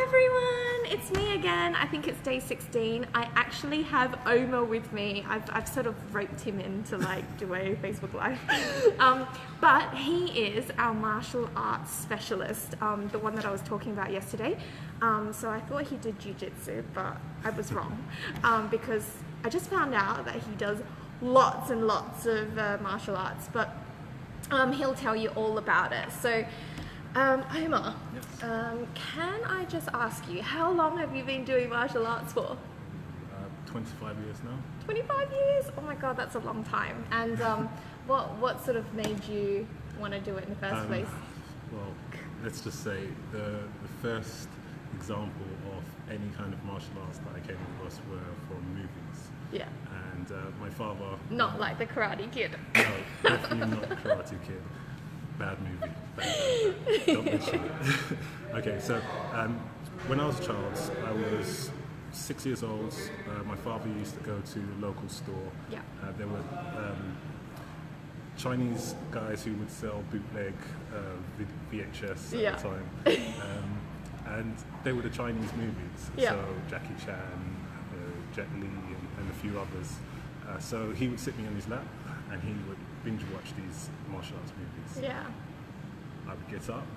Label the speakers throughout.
Speaker 1: everyone, it's me again. I think it's day 16. I actually have Omar with me. I've sort of roped him in to do a Facebook Live. But he is our martial arts specialist, the one that I was talking about yesterday. So I thought he did jiu-jitsu, but I was wrong because I just found out that he does lots and lots of martial arts, but he'll tell you all about it. So Omar,
Speaker 2: yes.
Speaker 1: Can I just ask you, how long have you been doing martial arts for?
Speaker 2: 25 years now.
Speaker 1: 25 years? Oh my god, that's a long time. And what sort of made you want to do it in the first place?
Speaker 2: Well, let's just say the first example of any kind of martial arts that I came across were from movies.
Speaker 1: Yeah.
Speaker 2: And my father...
Speaker 1: Not like the Karate Kid.
Speaker 2: No, definitely not the Karate Kid. Bad movie. Bad. Don't mention it. Okay, so when I was a child, I was 6 years old. My father used to go to a local store.
Speaker 1: Yeah.
Speaker 2: There were Chinese guys who would sell bootleg VHS at the time. And they were the Chinese movies.
Speaker 1: Yeah.
Speaker 2: So Jackie Chan, Jet Li, and a few others. So he would sit me on his lap and he would binge watch these martial arts movies.
Speaker 1: Yeah.
Speaker 2: I would get up,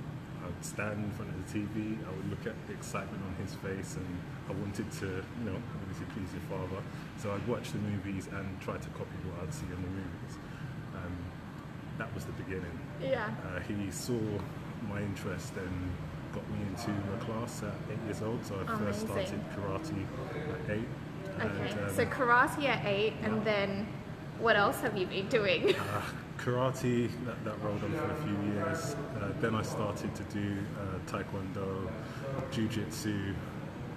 Speaker 2: I would stand in front of the TV, I would look at the excitement on his face, and I wanted to, obviously please your father. So I'd watch the movies and try to copy what I'd see in the movies. That was the beginning.
Speaker 1: Yeah.
Speaker 2: He saw my interest and got me into a class at 8 years old, so I first started karate at 8.
Speaker 1: Okay, so karate at 8, and then what else have you been doing?
Speaker 2: Karate, that rolled on for a few years. Then I started to do taekwondo, jiu-jitsu,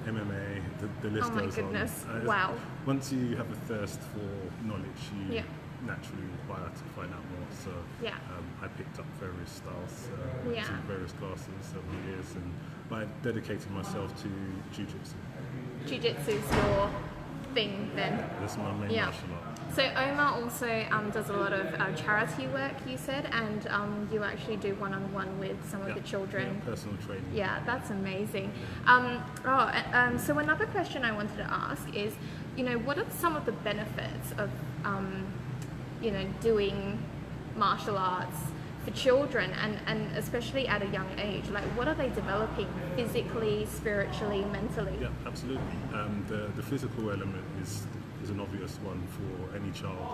Speaker 2: MMA, the list goes on.
Speaker 1: Oh my goodness, wow.
Speaker 2: Once you have a thirst for knowledge, you naturally require to find out more. So I picked up various styles, went to various classes over the years, and I dedicated myself to jiu-jitsu.
Speaker 1: Jiu-jitsu's your thing then?
Speaker 2: That's my main martial art.
Speaker 1: So Omar also does a lot of charity work, you said, and you actually do one-on-one with some of the children.
Speaker 2: Yeah, personal training.
Speaker 1: Yeah, that's amazing. So another question I wanted to ask is, what are some of the benefits of, doing martial arts for children, and especially at a young age? Like, what are they developing physically, spiritually, mentally?
Speaker 2: Yeah, absolutely. The physical element is an obvious one for any child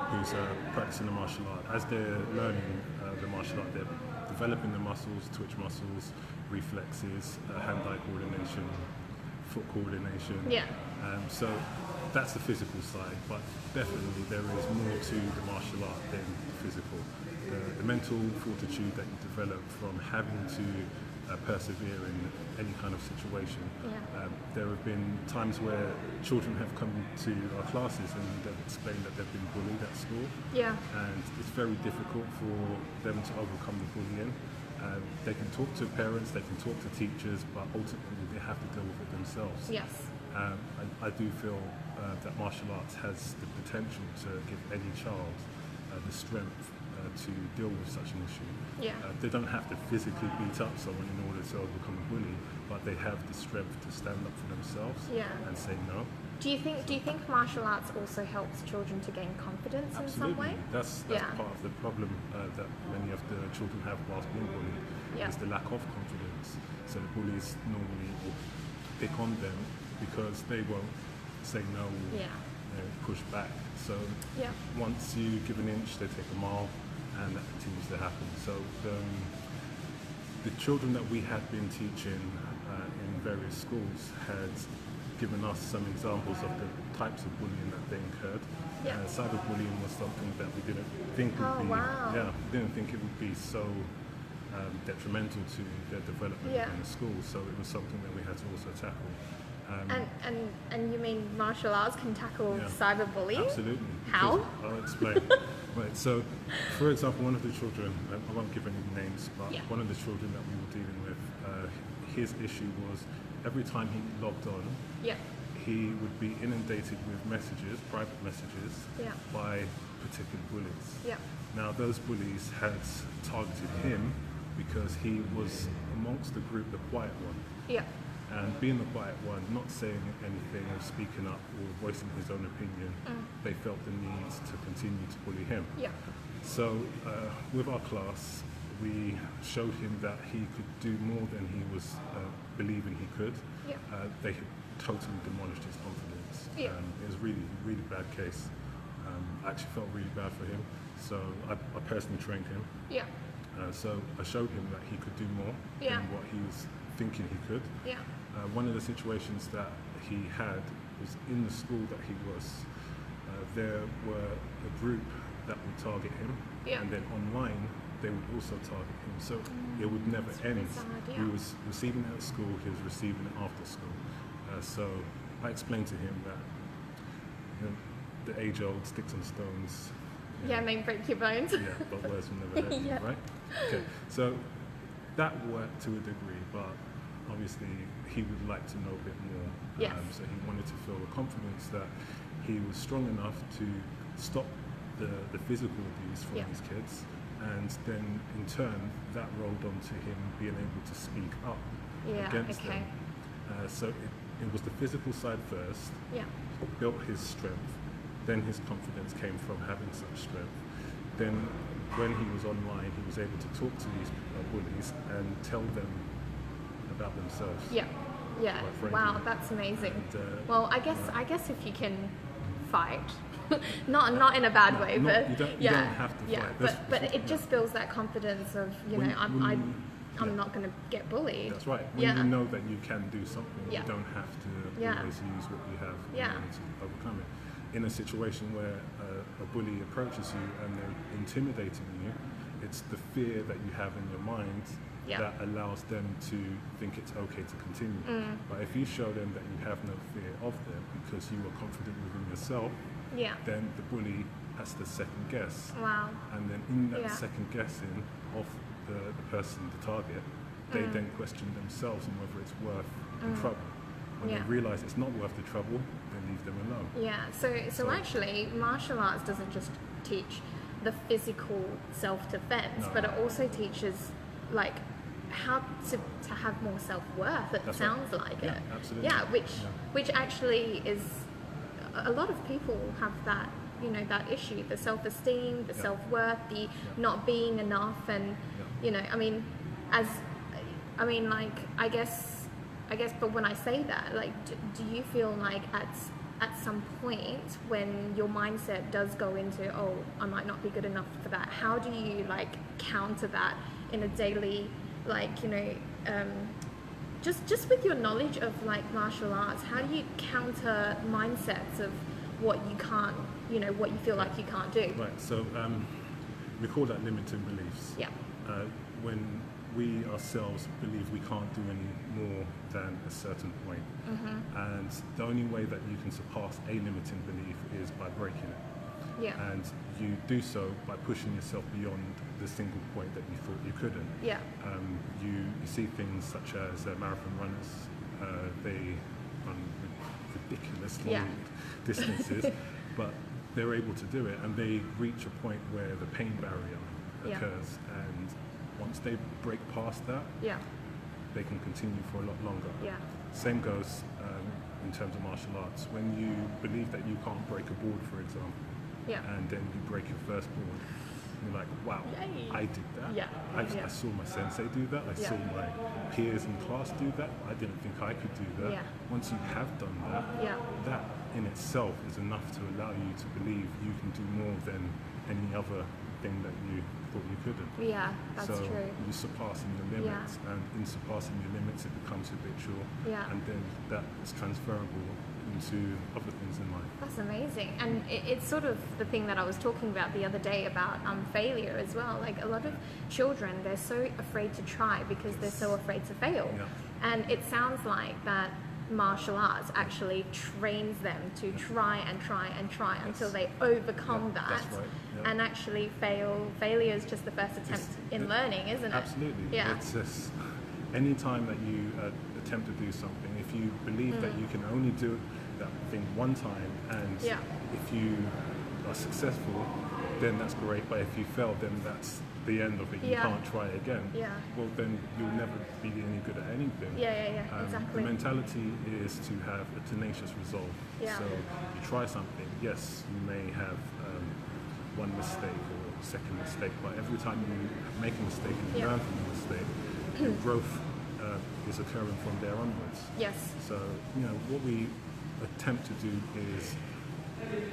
Speaker 2: who's practicing the martial art. As they're learning the martial art, they're developing the muscles, twitch muscles, reflexes, hand-eye coordination, foot coordination.
Speaker 1: Yeah.
Speaker 2: So that's the physical side, but definitely there is more to the martial art than physical. The mental fortitude that you develop from having to persevere in any kind of situation. There have been times where children have come to our classes and they've explained that they've been bullied at school.
Speaker 1: Yeah.
Speaker 2: And it's very difficult for them to overcome the bullying. They can talk to parents, they can talk to teachers, but ultimately they have to deal with it themselves.
Speaker 1: Yes.
Speaker 2: I do feel that martial arts has the potential to give any child the strength to deal with such an issue.
Speaker 1: Yeah.
Speaker 2: They don't have to physically beat up someone in order to overcome a bully, but they have the strength to stand up for themselves and say no.
Speaker 1: Do you think martial arts also helps children to gain confidence in some way?
Speaker 2: That's part of the problem that many of the children have whilst being bullied, is the lack of confidence. So the bullies normally will pick on them because they won't say no or push back. So once you give an inch, they take a mile, and that continues to happen. So the children that we had been teaching in various schools had given us some examples of the types of bullying that they incurred. Cyberbullying was something that we didn't think would be so detrimental to their development in the school. So it was something that we had to also tackle.
Speaker 1: And you mean martial arts can tackle cyberbullying?
Speaker 2: Absolutely.
Speaker 1: How?
Speaker 2: I'll explain. Right, so for example, one of the children, I won't give any names, but one of the children that we were dealing with, his issue was every time he logged on, he would be inundated with messages, private messages, by particular bullies. Now those bullies had targeted him because he was amongst the group, the quiet one. And being the quiet one, not saying anything or speaking up or voicing his own opinion, they felt the need to continue to bully him.
Speaker 1: Yeah.
Speaker 2: So with our class, we showed him that he could do more than he was believing he could.
Speaker 1: Yeah.
Speaker 2: They had totally demolished his confidence.
Speaker 1: Yeah.
Speaker 2: It was really, really bad case. I actually felt really bad for him. So I personally trained him.
Speaker 1: Yeah.
Speaker 2: So I showed him that he could do more
Speaker 1: Yeah.
Speaker 2: than what he was thinking he could.
Speaker 1: Yeah.
Speaker 2: One of the situations that he had was in the school that he was. There were a group that would target him,
Speaker 1: Yeah.
Speaker 2: and then online they would also target him. So it would never
Speaker 1: That's
Speaker 2: end.
Speaker 1: really sad, yeah.
Speaker 2: He was receiving it at school, he was receiving it after school. So I explained to him that the age-old sticks and stones.
Speaker 1: Yeah, may break your bones.
Speaker 2: Yeah, but words will never hurt you,
Speaker 1: Yeah.
Speaker 2: right? Okay, so that worked to a degree, but obviously he would like to know a bit more.
Speaker 1: Yes.
Speaker 2: So he wanted to feel the confidence that he was strong enough to stop the physical abuse from
Speaker 1: Yeah.
Speaker 2: these kids, and then in turn that rolled on to him being able to speak up
Speaker 1: Yeah,
Speaker 2: against
Speaker 1: okay.
Speaker 2: them. So it was the physical side first,
Speaker 1: Yeah.
Speaker 2: built his strength, then his confidence came from having such strength. Then when he was online, he was able to talk to these bullies and tell them about themselves.
Speaker 1: Yeah. Yeah.
Speaker 2: Quite frankly.
Speaker 1: Wow, that's amazing.
Speaker 2: And,
Speaker 1: Well, I guess if you can fight, not in a bad way,
Speaker 2: Not-
Speaker 1: but
Speaker 2: you don't
Speaker 1: yeah,
Speaker 2: have to
Speaker 1: yeah,
Speaker 2: fight.
Speaker 1: but it just builds that confidence of
Speaker 2: When-
Speaker 1: I'm
Speaker 2: when-
Speaker 1: not going to get bullied.
Speaker 2: That's right. When
Speaker 1: Yeah.
Speaker 2: you know that you can do something,
Speaker 1: Yeah.
Speaker 2: you don't have to
Speaker 1: Yeah.
Speaker 2: always use what you have in
Speaker 1: Yeah.
Speaker 2: order to overcome it. In a situation where a bully approaches you and they're intimidating you, it's the fear that you have in your mind
Speaker 1: Yeah.
Speaker 2: that allows them to think it's okay to continue. But if you show them that you have no fear of them because you are confident within yourself,
Speaker 1: Yeah.
Speaker 2: then the bully has to second guess.
Speaker 1: Wow.
Speaker 2: And then in that
Speaker 1: Yeah.
Speaker 2: second guessing of the person, the target, they then question themselves on whether it's worth the trouble. When
Speaker 1: Yeah.
Speaker 2: they realise it's not worth the trouble, they leave them alone.
Speaker 1: Yeah. So actually, martial arts doesn't just teach the physical self-defense,
Speaker 2: No.
Speaker 1: but it also teaches like how to have more self-worth. It
Speaker 2: That's
Speaker 1: sounds
Speaker 2: right.
Speaker 1: like
Speaker 2: Yeah,
Speaker 1: it.
Speaker 2: absolutely.
Speaker 1: Yeah,
Speaker 2: Yeah.
Speaker 1: which actually is a lot of people have that, that issue, the self-esteem, the
Speaker 2: Yeah.
Speaker 1: self-worth, the not being enough, and I mean, I guess, but when I say that, like, do you feel like at some point when your mindset does go into, oh, I might not be good enough for that, how do you like counter that in a daily, like, just with your knowledge of like martial arts, how do you counter mindsets of what you can't, what you feel like you can't do?
Speaker 2: Right, so we call that limiting beliefs.
Speaker 1: Yeah.
Speaker 2: When we ourselves believe we can't do any more than a certain point. And the only way that you can surpass a limiting belief is by breaking it.
Speaker 1: Yeah.
Speaker 2: And you do so by pushing yourself beyond the single point that you thought you couldn't.
Speaker 1: Yeah.
Speaker 2: You see things such as marathon runners, they run ridiculous long
Speaker 1: Yeah.
Speaker 2: distances, but they're able to do it, and they reach a point where the pain barrier
Speaker 1: Yeah.
Speaker 2: occurs, and once they break past that,
Speaker 1: Yeah.
Speaker 2: they can continue for a lot longer.
Speaker 1: Yeah.
Speaker 2: Same goes in terms of martial arts. When you believe that you can't break a board, for example,
Speaker 1: Yeah.
Speaker 2: and then you break your first board, you're like, wow,
Speaker 1: Yay.
Speaker 2: I did that.
Speaker 1: Yeah.
Speaker 2: I saw my sensei do that. I
Speaker 1: Yeah.
Speaker 2: saw my peers in class do that. I didn't think I could do that.
Speaker 1: Yeah.
Speaker 2: Once you have done that,
Speaker 1: Yeah.
Speaker 2: that in itself is enough to allow you to believe you can do more than any other thing that you thought you couldn't.
Speaker 1: Yeah, that's
Speaker 2: so
Speaker 1: true.
Speaker 2: you're surpassing your limits, and in surpassing your limits it becomes habitual,
Speaker 1: Yeah.
Speaker 2: and then that is transferable into other things in life.
Speaker 1: That's amazing. And it's sort of the thing that I was talking about the other day about failure as well. Like a lot of children, they're so afraid to try because they're so afraid to fail.
Speaker 2: Yeah.
Speaker 1: And it sounds like that martial arts actually trains them to try and try and try until they overcome
Speaker 2: Yeah,
Speaker 1: that.
Speaker 2: that's right. Yeah.
Speaker 1: And actually fail. Failure is just the first attempt in learning, isn't it?
Speaker 2: Absolutely.
Speaker 1: Yeah.
Speaker 2: It's just any time that you attempt to do something, if you believe that you can only do that thing one time, and
Speaker 1: Yeah.
Speaker 2: if you are successful, then that's great. But if you fail, then that's the end of it. You can't try again. Well, then you'll never be any good at anything.
Speaker 1: Exactly.
Speaker 2: The mentality is to have a tenacious resolve. So you try something. Yes, you may have one mistake or second mistake, but every time you make a mistake and you learn from the mistake, your growth is occurring from there onwards. So, you know, what we attempt to do is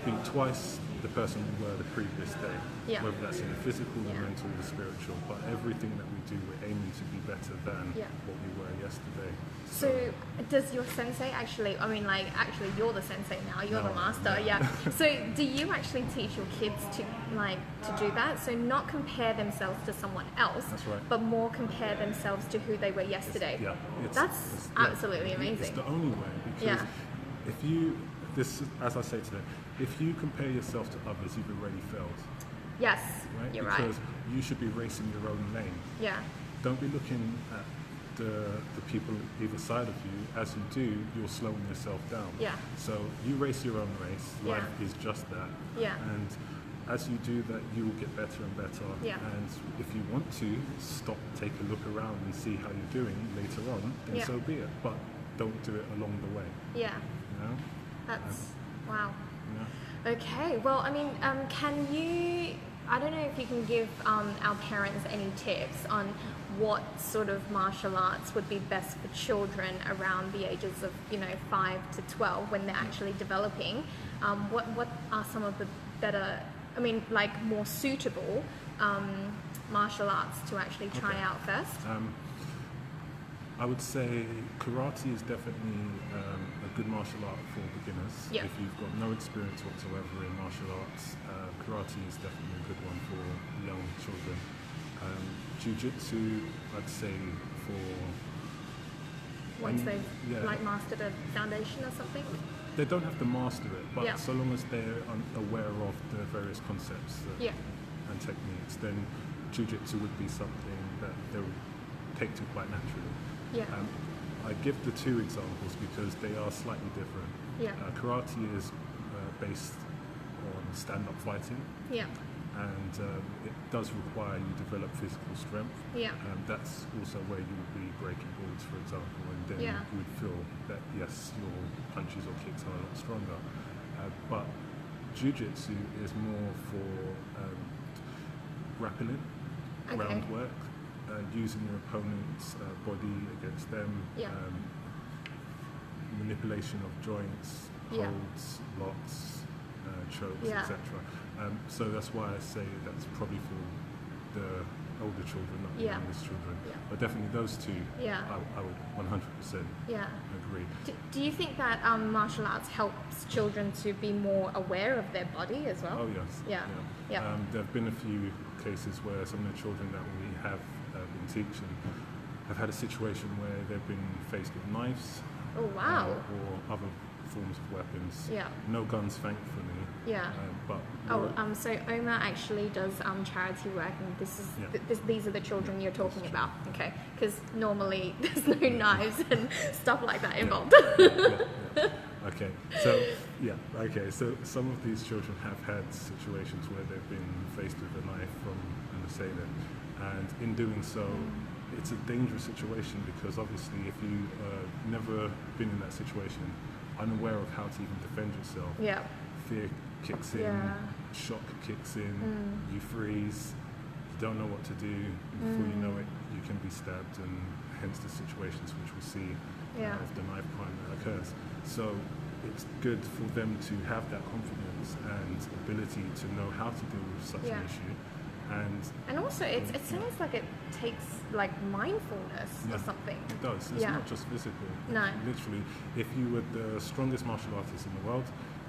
Speaker 2: be twice the person we were the previous day, whether that's in the physical, the mental, the spiritual, but everything that we do, we're aiming to be better than what we were yesterday.
Speaker 1: So does your sensei actually, I mean, like, actually you're the sensei now, you're the master, So do you actually teach your kids to do that? So not compare themselves to someone else, but more compare themselves to who they were yesterday. That's absolutely amazing.
Speaker 2: It's the only way, because if you, as I say today, if you compare yourself to others, you've already failed.
Speaker 1: Yes, you're right.
Speaker 2: Because you should be racing your own lane. Don't be looking at the people either side of you. As you do, you're slowing yourself down. So you race your own race. Life is just that. And as you do that, you will get better and better. And if you want to stop, take a look around and see how you're doing later on, then so be it. But don't do it along the way. You know?
Speaker 1: That's wow. Okay, well, I mean, can you, I don't know if you can give our parents any tips on what sort of martial arts would be best for children around the ages of, 5 to 12 when they're actually developing. What are some of the better, I mean, like more suitable martial arts to actually try out first?
Speaker 2: I would say karate is definitely a good martial art for beginners. If you've got no experience whatsoever in martial arts, karate is definitely a good one for young children. Jiu-jitsu, I'd say for...
Speaker 1: Once they've mastered a foundation or something?
Speaker 2: They don't have to master it, but so long as they're aware of the various concepts and techniques, then jiu-jitsu would be something that they would take to quite naturally. I give the two examples because they are slightly different. Karate is based on stand-up fighting, and it does require you to develop physical strength. That's also where you would be breaking boards, for example, and then you would feel that yes, your punches or kicks are a lot stronger. But jiu-jitsu is more for grappling, groundwork. Using your opponent's body against them, manipulation of joints, holds, locks, chokes, etc. So that's why I say that's probably for the older children, not the youngest children. But definitely those two, I would 100% agree.
Speaker 1: Do you think that martial arts helps children to be more aware of their body as well?
Speaker 2: Oh yes. There have been a few cases where some of the children that we have been teaching have had a situation where they've been faced with knives or other forms of weapons. No guns, thankfully. But
Speaker 1: so Omar actually does charity work, and these are the children you're talking about, okay? Because normally there's no knives and stuff like that involved.
Speaker 2: Okay, so some of these children have had situations where they've been faced with a knife from an assailant, and in doing so, it's a dangerous situation because obviously if you've never been in that situation, unaware of how to even defend yourself, fear kicks in, shock kicks in, you freeze, you don't know what to do, before you know it, you can be stabbed, and hence the situations which we see of the knife crime that occurs. So it's good for them to have that confidence and ability to know how to deal with such an issue. And
Speaker 1: also it sounds like it takes like mindfulness or something.
Speaker 2: It does. It's not just physical.
Speaker 1: No.
Speaker 2: Literally, if you were the strongest martial artist in the world,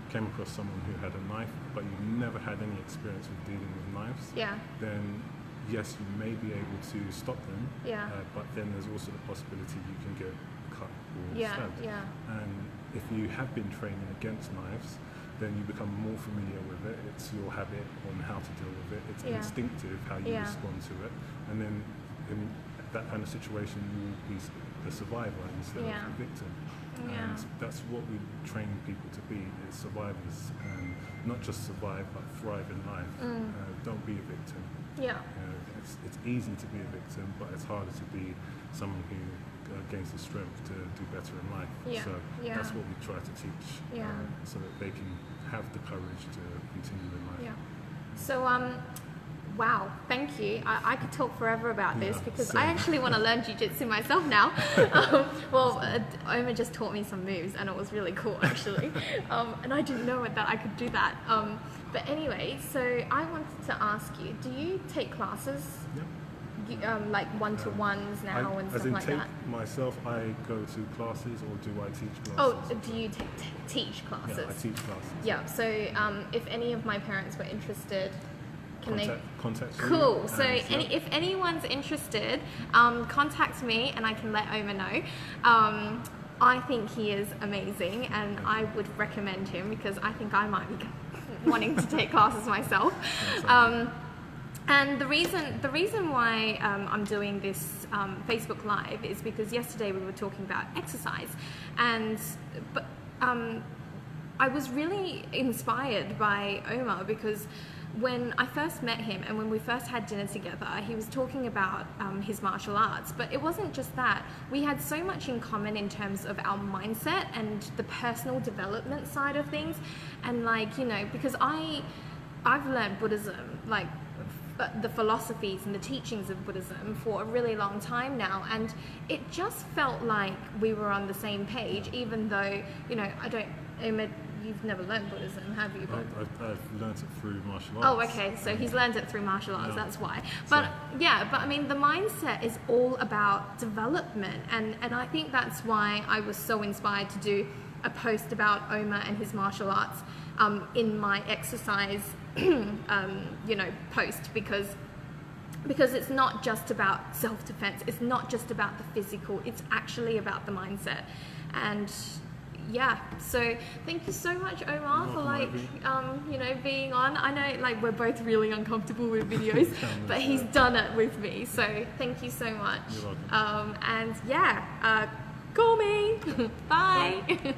Speaker 2: came across someone who had a knife, but you never had any experience with dealing with knives, then yes, you may be able to stop them, but then there's also the possibility you can get cut or stabbed. And if you have been training against knives, then you become more familiar with it. It's your habit on how to deal with it. It's instinctive how you respond to it. And then in that kind of situation, you will be the survivor instead of the victim. And that's what we train people to be, is survivors, and not just survive but thrive in life. Don't be a victim. It's easy to be a victim, but it's harder to be someone who gains the strength to do better in life. So that's what we try to teach, so that they can have the courage to continue in life.
Speaker 1: So wow, thank you. I could talk forever about this because I actually want to learn jiu-jitsu myself now. Omar just taught me some moves and it was really cool actually. And I didn't know that I could do that. But anyway, so I wanted to ask you, do you take classes? Like one-to-ones now and stuff like that?
Speaker 2: Myself, I go to classes, or do I teach classes?
Speaker 1: Oh, do you teach classes?
Speaker 2: Yeah, I teach classes.
Speaker 1: Yeah, so if any of my parents were interested,
Speaker 2: contact
Speaker 1: me? Cool. So if anyone's interested, contact me and I can let Omar know. I think he is amazing and I would recommend him because I think I might be wanting to take classes myself. And the reason why I'm doing this Facebook Live is because yesterday we were talking about exercise, and I was really inspired by Omar because when I first met him and when we first had dinner together, he was talking about his martial arts, but it wasn't just that. We had so much in common in terms of our mindset and the personal development side of things, and because I've learned Buddhism, the philosophies and the teachings of Buddhism for a really long time now, and it just felt like we were on the same page, even though, you've never learned Buddhism, have you?
Speaker 2: I've learned it through martial arts.
Speaker 1: Oh, okay, so he's learned it through martial arts, that's why. But I mean, the mindset is all about development, and I think that's why I was so inspired to do a post about Omar and his martial arts in my exercise post, because it's not just about self-defense, it's not just about the physical, it's actually about the mindset. And so thank you so much, Omar, for being on. I know we're both really uncomfortable with videos, but he's done it with me, so thank you so much.
Speaker 2: You're welcome.
Speaker 1: Call me. Bye.